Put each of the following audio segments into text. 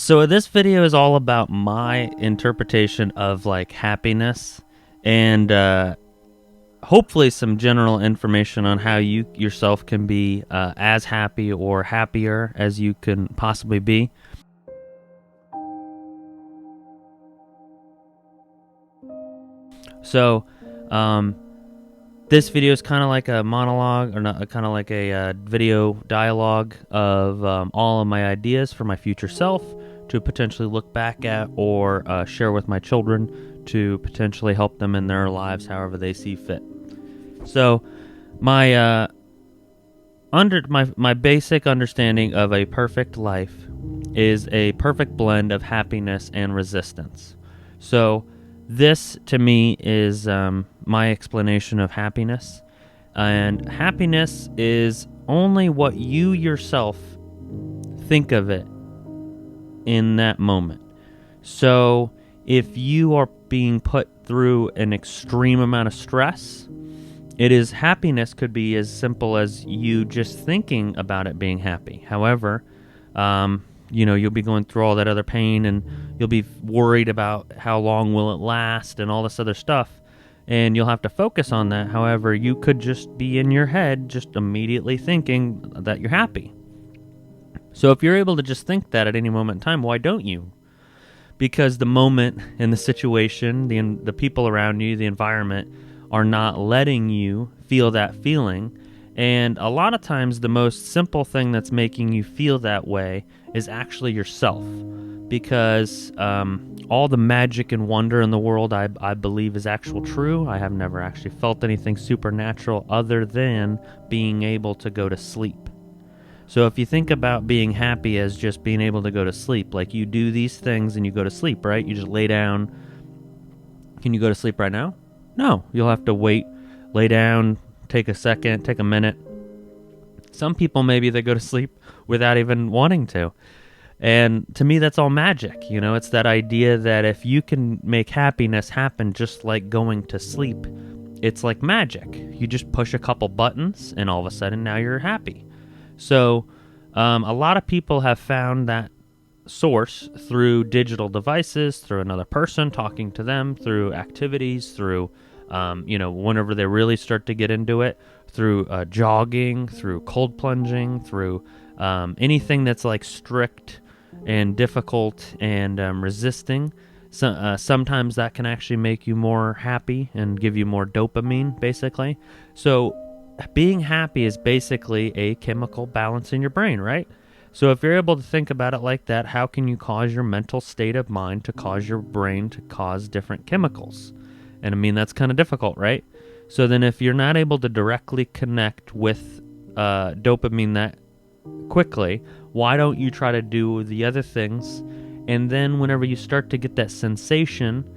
So this video is all about my interpretation of like happiness and hopefully some general information on how you yourself can be as happy or happier as you can possibly be. So this video is kind of like a monologue, or not, kind of like a video dialogue of all of my ideas for my future self to potentially look back at or share with my children to potentially help them in their lives however they see fit. So my my basic understanding of a perfect life is a perfect blend of happiness and resistance. So this to me is my explanation of happiness. And happiness is only what you yourself think of it in that moment. So if you are being put through an extreme amount of stress, happiness could be as simple as you just thinking about it being happy. However, you'll be going through all that other pain and you'll be worried about how long will it last and all this other stuff. And you'll have to focus on that. However, you could just be in your head just immediately thinking that you're happy. So if you're able to just think that at any moment in time, why don't you? Because the moment and the situation, the people around you, the environment are not letting you feel that feeling. And a lot of times the most simple thing that's making you feel that way is actually yourself. Because all the magic and wonder in the world I believe is actual true. I have never actually felt anything supernatural other than being able to go to sleep. So if you think about being happy as just being able to go to sleep, like you do these things and you go to sleep, right? You just lay down. Can you go to sleep right now? No, you'll have to wait, lay down, take a second, take a minute. Some people, maybe they go to sleep without even wanting to. And to me, that's all magic. It's that idea that if you can make happiness happen just like going to sleep, it's like magic. You just push a couple buttons and all of a sudden now you're happy. So a lot of people have found that source through digital devices, through another person talking to them, through activities, through whenever they really start to get into it, through jogging, through cold plunging, through anything that's like strict and difficult and resisting. So, sometimes that can actually make you more happy and give you more dopamine, basically. So being happy is basically a chemical balance in your brain, right? So if you're able to think about it like that, how can you cause your mental state of mind to cause your brain to cause different chemicals? And I mean, that's kind of difficult, right? So then if you're not able to directly connect with dopamine that quickly, why don't you try to do the other things? And then whenever you start to get that sensation,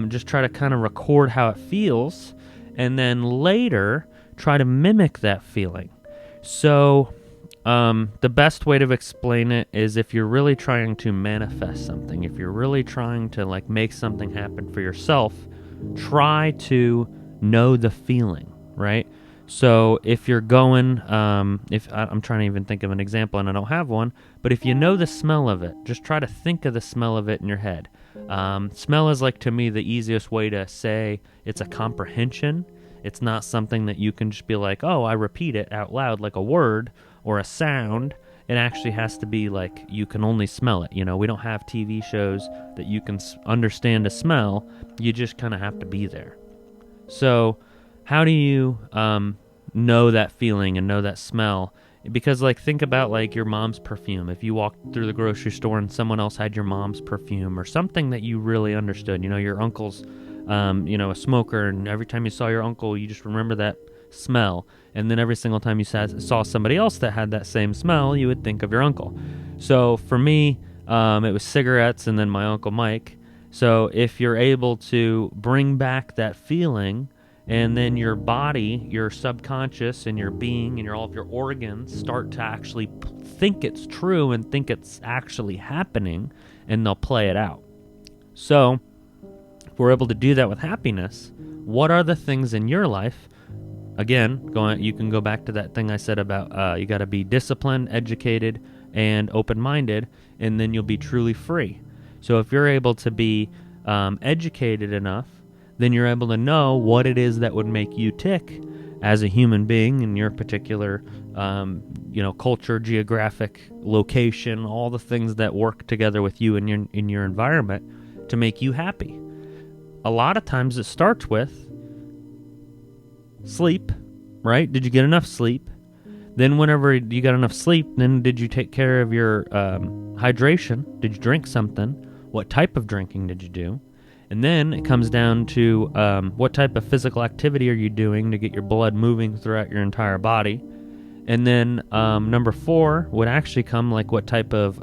just try to kind of record how it feels. And then later, try to mimic that feeling. So the best way to explain it is if you're really trying to manifest something, if you're really trying to like make something happen for yourself, try to know the feeling, right? So if you're going, if I'm trying to even think of an example and I don't have one, but if you know the smell of it, just try to think of the smell of it in your head. Smell is like, to me, the easiest way to say it's a comprehension. It's not something that you can just be like, oh, I repeat it out loud like a word or a sound. It actually has to be like you can only smell it. We don't have TV shows that you can understand a smell. You just kind of have to be there. So how do you know that feeling and know that smell? Because like think about like your mom's perfume. If you walked through the grocery store and someone else had your mom's perfume or something that you really understood, your uncle's a smoker, and every time you saw your uncle, you just remember that smell. And then every single time you saw somebody else that had that same smell, you would think of your uncle. So for me, it was cigarettes and then my Uncle Mike. So if you're able to bring back that feeling, and then your body, your subconscious, and your being, and all of your organs start to actually think it's true and think it's actually happening, and they'll play it out. So if we're able to do that with happiness, what are the things in your life? Again, you can go back to that thing I said about you got to be disciplined, educated, and open-minded, and then you'll be truly free. So if you're able to be educated enough, then you're able to know what it is that would make you tick as a human being in your particular culture, geographic location, all the things that work together with you in your environment to make you happy. A lot of times it starts with sleep, right? Did you get enough sleep? Then whenever you got enough sleep, then did you take care of your hydration? Did you drink something? What type of drinking did you do? And then it comes down to what type of physical activity are you doing to get your blood moving throughout your entire body? And then number 4 would actually come like what type of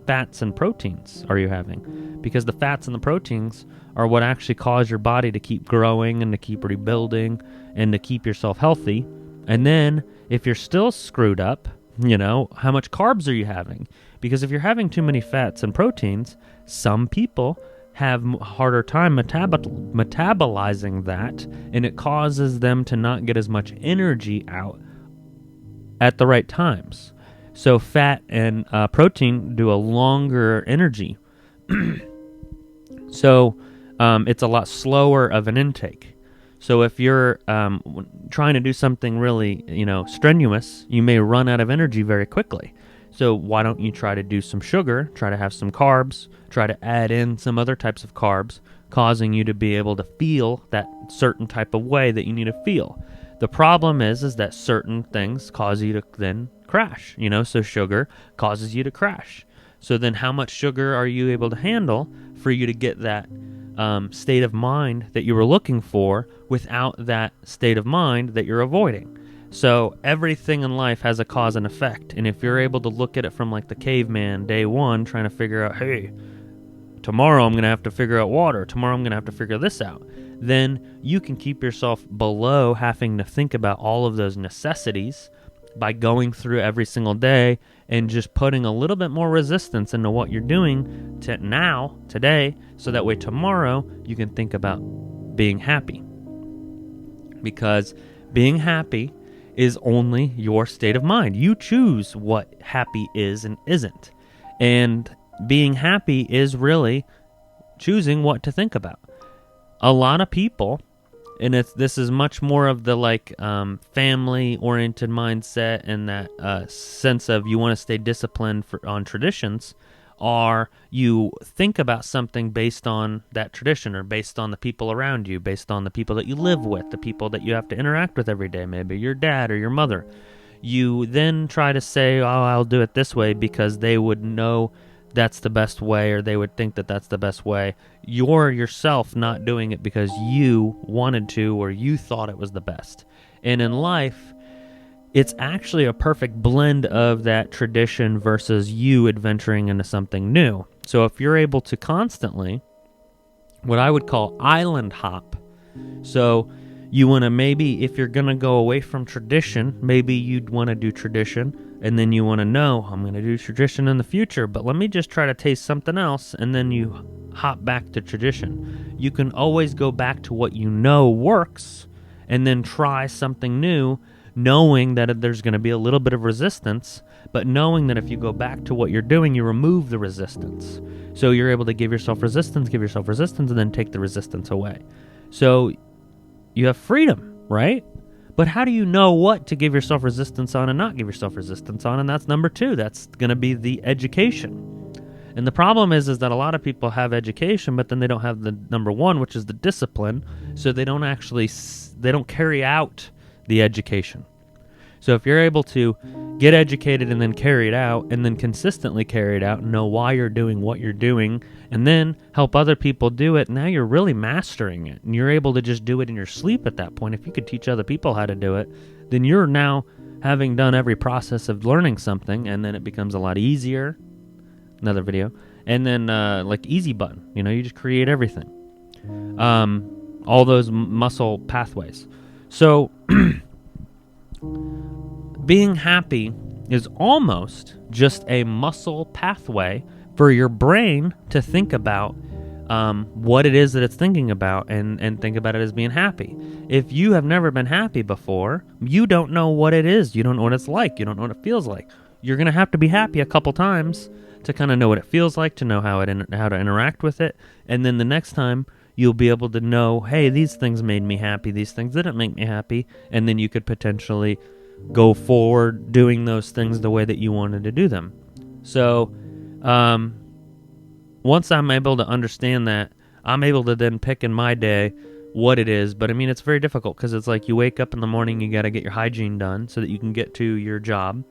fats and proteins are you having? Because the fats and the proteins are what actually cause your body to keep growing and to keep rebuilding and to keep yourself healthy. And then if you're still screwed up, how much carbs are you having? Because if you're having too many fats and proteins, some people have a harder time metabolizing that, and it causes them to not get as much energy out at the right times. So fat and protein do a longer energy. So it's a lot slower of an intake. So if you're trying to do something really, strenuous, you may run out of energy very quickly. So why don't you try to do some sugar, try to have some carbs, try to add in some other types of carbs, causing you to be able to feel that certain type of way that you need to feel. The problem is that certain things cause you to then crash, so sugar causes you to crash. So then how much sugar are you able to handle for you to get that state of mind that you were looking for without that state of mind that you're avoiding? So everything in life has a cause and effect. And if you're able to look at it from like the caveman day one, trying to figure out, hey, tomorrow I'm going to have to figure out water. Tomorrow I'm going to have to figure this out. Then you can keep yourself below having to think about all of those necessities by going through every single day and just putting a little bit more resistance into what you're doing today, so that way tomorrow you can think about being happy. Because being happy is only your state of mind. You choose what happy is and isn't. And being happy is really choosing what to think about. A lot of people, and this is much more of the family-oriented mindset and that sense of you want to stay disciplined on traditions, or you think about something based on that tradition or based on the people around you, based on the people that you live with, the people that you have to interact with every day, maybe your dad or your mother. You then try to say, I'll do it this way because they would know that's the best way, or they would think that that's the best way. You're yourself not doing it because you wanted to or you thought it was the best. And in life, it's actually a perfect blend of that tradition versus you adventuring into something new. So if you're able to constantly, what I would call island hop, so you want to maybe, if you're going to go away from tradition, maybe you'd want to do tradition, and then you want to know, I'm going to do tradition in the future, but let me just try to taste something else, and then you hop back to tradition. You can always go back to what you know works, and then try something new, knowing that there's going to be a little bit of resistance, but knowing that if you go back to what you're doing, you remove the resistance. So you're able to give yourself resistance, and then take the resistance away. So you have freedom, right? But how do you know what to give yourself resistance on and not give yourself resistance on? And that's number 2. That's going to be the education. And the problem is that a lot of people have education, but then they don't have the number 1, which is the discipline. So they don't carry out the education. So if you're able to get educated and then carry it out, and then consistently carry it out, and know why you're doing what you're doing, and then help other people do it, now you're really mastering it. And you're able to just do it in your sleep at that point. If you could teach other people how to do it, then you're now having done every process of learning something, and then it becomes a lot easier. Another video. And then like easy button, you just create everything. All those muscle pathways. So being happy is almost just a muscle pathway for your brain to think about what it is that it's thinking about, and think about it as being happy. If you have never been happy before, you don't know what it is. You don't know what it's like. You don't know what it feels like. you're going to have to be happy a couple times to kind of know what it feels like, to know how to interact with it. And then the next time you'll be able to know, hey, these things made me happy, these things didn't make me happy. And then you could potentially go forward doing those things the way that you wanted to do them. So once I'm able to understand that, I'm able to then pick in my day what it is. But I mean, it's very difficult because it's like you wake up in the morning, you got to get your hygiene done so that you can get to your job.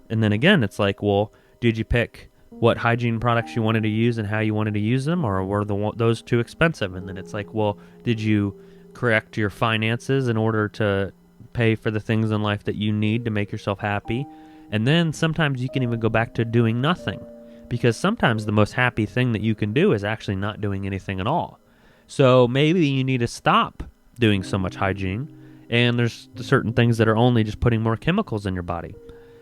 And then again, it's like, well, did you pick what hygiene products you wanted to use and how you wanted to use them, or were those too expensive? And then it's like, well, did you correct your finances in order to pay for the things in life that you need to make yourself happy? And then sometimes you can even go back to doing nothing, because sometimes the most happy thing that you can do is actually not doing anything at all. So maybe you need to stop doing so much hygiene, and there's certain things that are only just putting more chemicals in your body.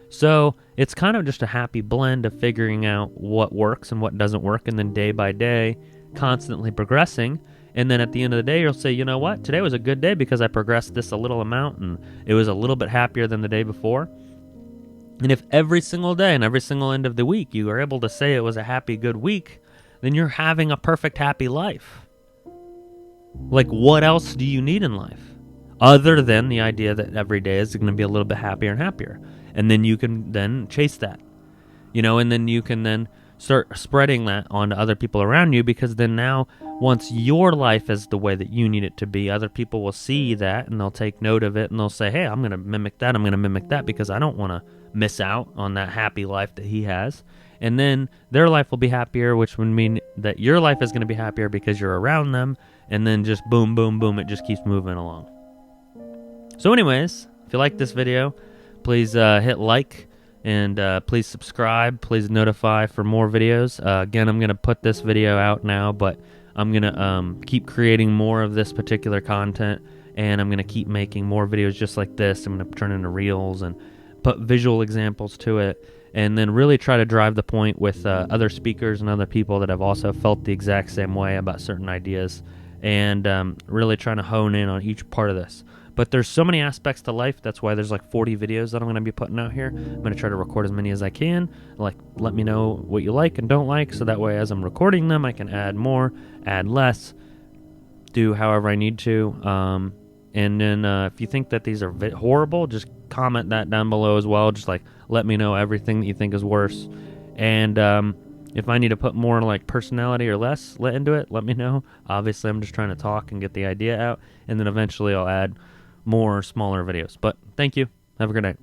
So it's kind of just a happy blend of figuring out what works and what doesn't work, and then day by day constantly progressing. And then at the end of the day, you'll say, you know what, today was a good day because I progressed this a little amount and it was a little bit happier than the day before. And if every single day and every single end of the week you are able to say it was a happy, good week, then you're having a perfect, happy life. Like, what else do you need in life other than the idea that every day is going to be a little bit happier and happier? And then you can then chase that, and then you can then start spreading that onto other people around you, because then now once your life is the way that you need it to be, other people will see that and they'll take note of it and they'll say, hey, I'm going to mimic that because I don't want to miss out on that happy life that he has. And then their life will be happier, which would mean that your life is going to be happier because you're around them. And then just boom, boom, boom, it just keeps moving along. So anyways, if you like this video, please hit like, and please subscribe. Please notify for more videos. Again, I'm going to put this video out now, but I'm going to keep creating more of this particular content, and I'm going to keep making more videos just like this. I'm going to turn into reels and put visual examples to it, and then really try to drive the point with other speakers and other people that have also felt the exact same way about certain ideas, and really trying to hone in on each part of this. But there's so many aspects to life. That's why there's like 40 videos that I'm going to be putting out here. I'm going to try to record as many as I can. Like, let me know what you like and don't like, so that way as I'm recording them, I can add more, add less, do however I need to. And then if you think that these are horrible, just comment that down below as well. Just like let me know everything that you think is worse. And if I need to put more like personality or less into it, let me know. Obviously, I'm just trying to talk and get the idea out, and then eventually I'll add more smaller videos. But thank you. Have a good night.